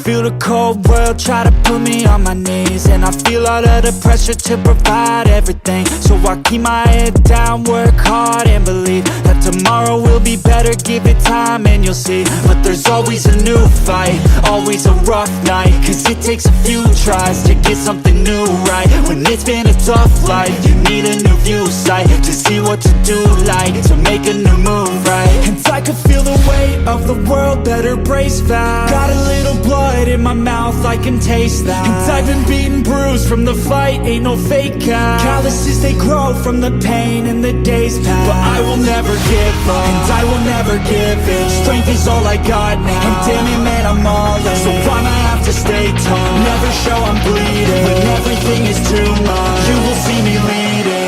feel the cold world try to put me on my knees, and I feel all of the pressure to provide everything. So I keep my head down, work hard and believe that tomorrow will be better. Give it time and you'll see. But there's always a new fight, always a rough night, cause it takes a few tries to get something new right. When it's been a tough life, you need a new view sight to see what to do, like to make a new move, right? And I can feel the weight of the world, better brace fast. Got a little blood in my mouth, I can taste that. And I've been beaten, bruised from the fight, ain't no fake out. Calluses, they grow from the pain and the days pass. But I will never give up, and I will never give in. Strength is all I got now, and damn it man, I'm all in. So I'ma have to stay tall, never show I'm bleeding. When everything is too much, you will see me leading.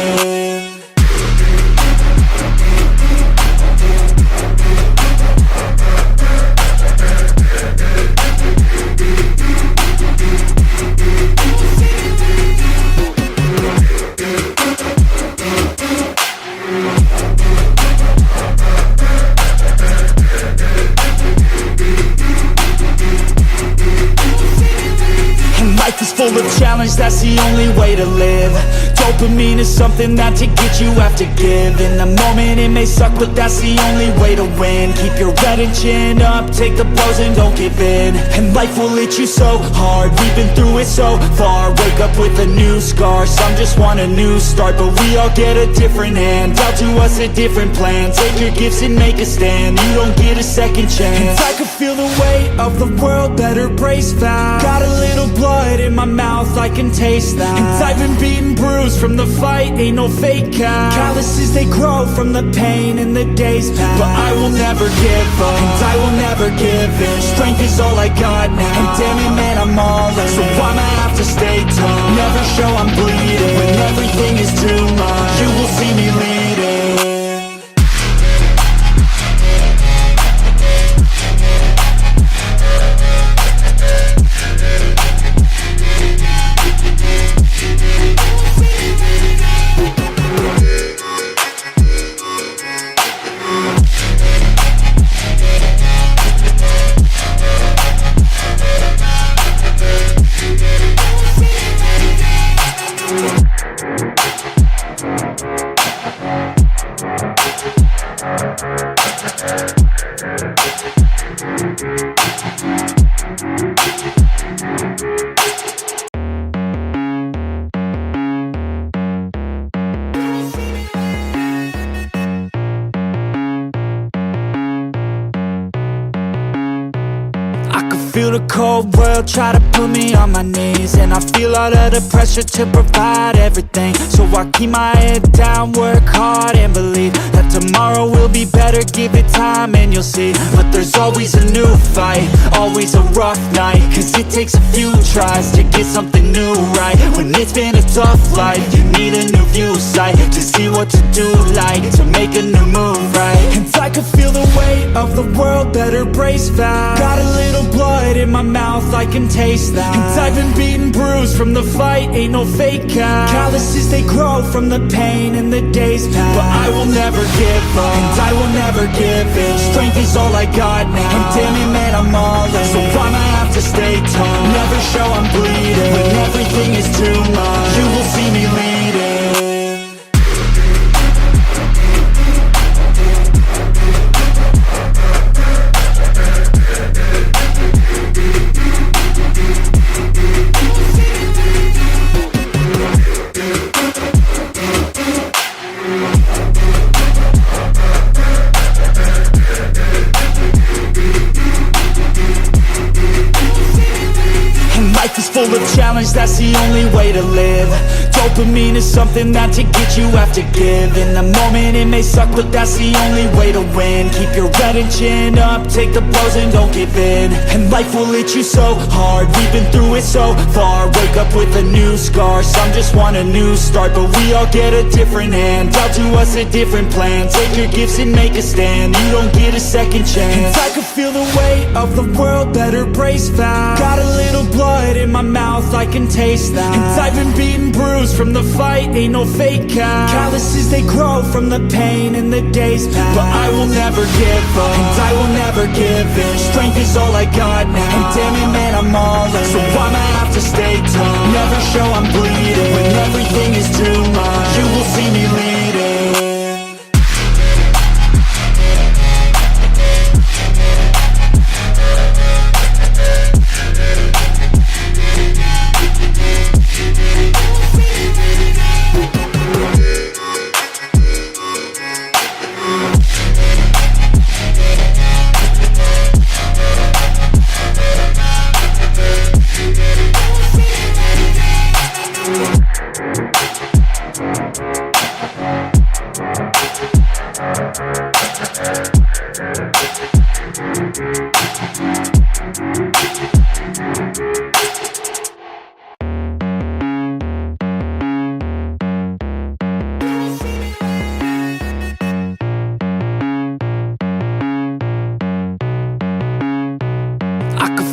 Life is full of challenge, that's the only way to live. Dopamine is something that to get you have to give. In the moment it may suck, but that's the only way to win. Keep your head and chin up, take the blows and don't give in. And life will hit you so hard, we've been through it so far. Wake up with a new scar, some just want a new start. But we all get a different hand, dealt to us a different plan. Take your gifts and make a stand, you don't get a second chance. And I can feel the weight of the world, better brace fast. Got a little blood in my mouth, I can taste that. And I've been beaten, bruised from the fight, ain't no fake out. Calluses, they grow from the pain and the days pass. But I will never give up, and I will never give in. Strength is all I got now, and damn it man, I'm all in. So I'ma have to stay tall, never show I'm bleeding. When everything is too much, you will see me leading. Feel the cold world try to put me on my knees, and I feel all of the pressure to provide everything. So I keep my head down, work hard and believe that tomorrow will be better. Give it time and you'll see. But there's always a new fight, always a rough night, cause it takes a few tries to get something new right. When it's been a tough life, you need a new view sight to see what to do, like to make a new move, right? And I can feel the weight of the world, better brace fast. Got a little blood in my mouth, I can taste that. And I've been beaten, bruised from the fight, ain't no fake out. Calluses, they grow from the pain and the days pass. But I will never give up, and I will never give in. Strength is all I got now, and damn it man, I'm all in. So I'ma have to stay tall, never show I'm bleeding. When everything is too much, you will see me leading. Life is full of challenge, that's the only way to live. Dopamine is something that to get you have to give. In the moment it may suck, but that's the only way to win. Keep your head and chin up, take the blows and don't give in. And life will hit you so hard, we've been through it so far. Wake up with a new scar, some just want a new start. But we all get a different hand, dealt to us a different plan. Take your gifts and make a stand, you don't get a second chance. And I can feel the weight of the world, better brace fast. Got a little blood in my mouth, I can taste that. And I've been beaten, bruised from the fight, ain't no fake out. Calluses, they grow from the pain and the days pass. But I will never give up, and I will never give in. Strength is all I got now, and damn it man, I'm all in. So I'ma have to stay tall, never show I'm bleeding. When everything is too much, you will see me leading.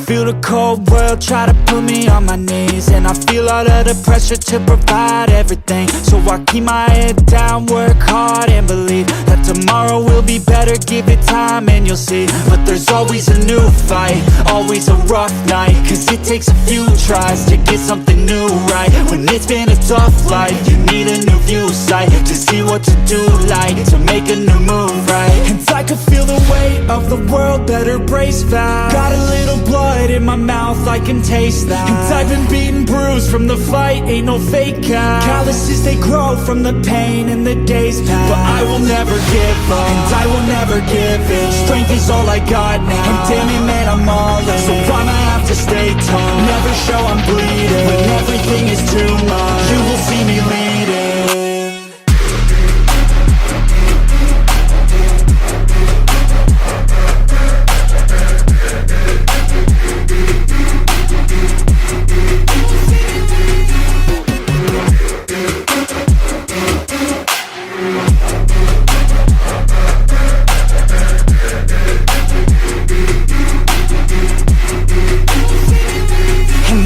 Feel the cold world try to put me on my knees, and I feel all of the pressure to provide everything. So I keep my head down, work hard and believe that tomorrow will be better. Give it time and you'll see. But there's always a new fight, always a rough night, cause it takes a few tries to get something new right. When it's been a tough life, you need a new view sight to see what to do, like to make a new move, right? And I can feel the weight of the world, better brace fast. Got a little blood in my mouth, I can taste that. And I've been beaten, bruised from the fight, ain't no fake out. Calluses, they grow from the pain and the days pass. But I will never give up, and I will never give in. Strength is all I got now, and damn it man, I'm all in. So I'ma have to stay tall, never show I'm bleeding. When everything is too much, you will see me leading.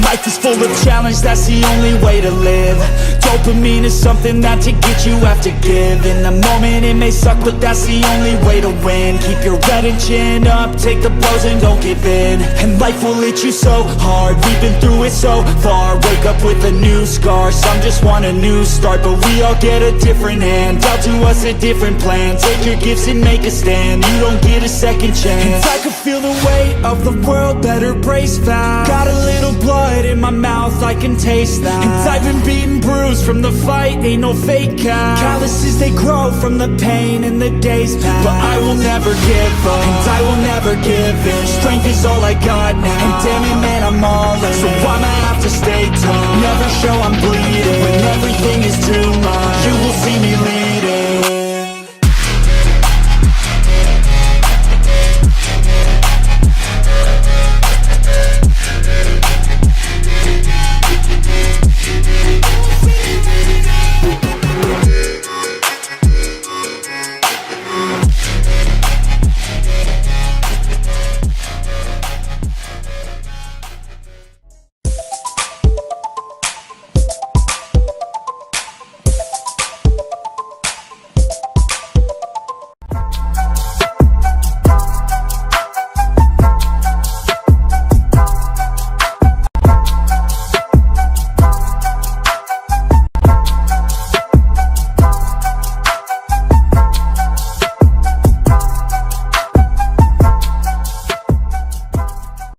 Life is full of challenge, that's the only way to live. Dopamine is something that to get you have to give. In the moment it may suck, but that's the only way to win. Keep your head and chin up, take the blows and don't give in. And life will hit you so hard, we've been through it so far. Wake up with a new scar, some just want a new start. But we all get a different hand, dealt to us a different plan. Take your gifts and make a stand, you don't get a second chance. And I can feel the weight of the world, better brace fast. Got a little blood in my mouth, I can taste that. And I've been beaten, bruised from the fight, ain't no fake out. Calluses, they grow from the pain and the days pass. But I will never give up, and I will never give in. Strength is all I got now, and damn it man, I'm all in. So I'ma have to stay tall, never show I'm bleeding. When everything is too much, you will see me lead.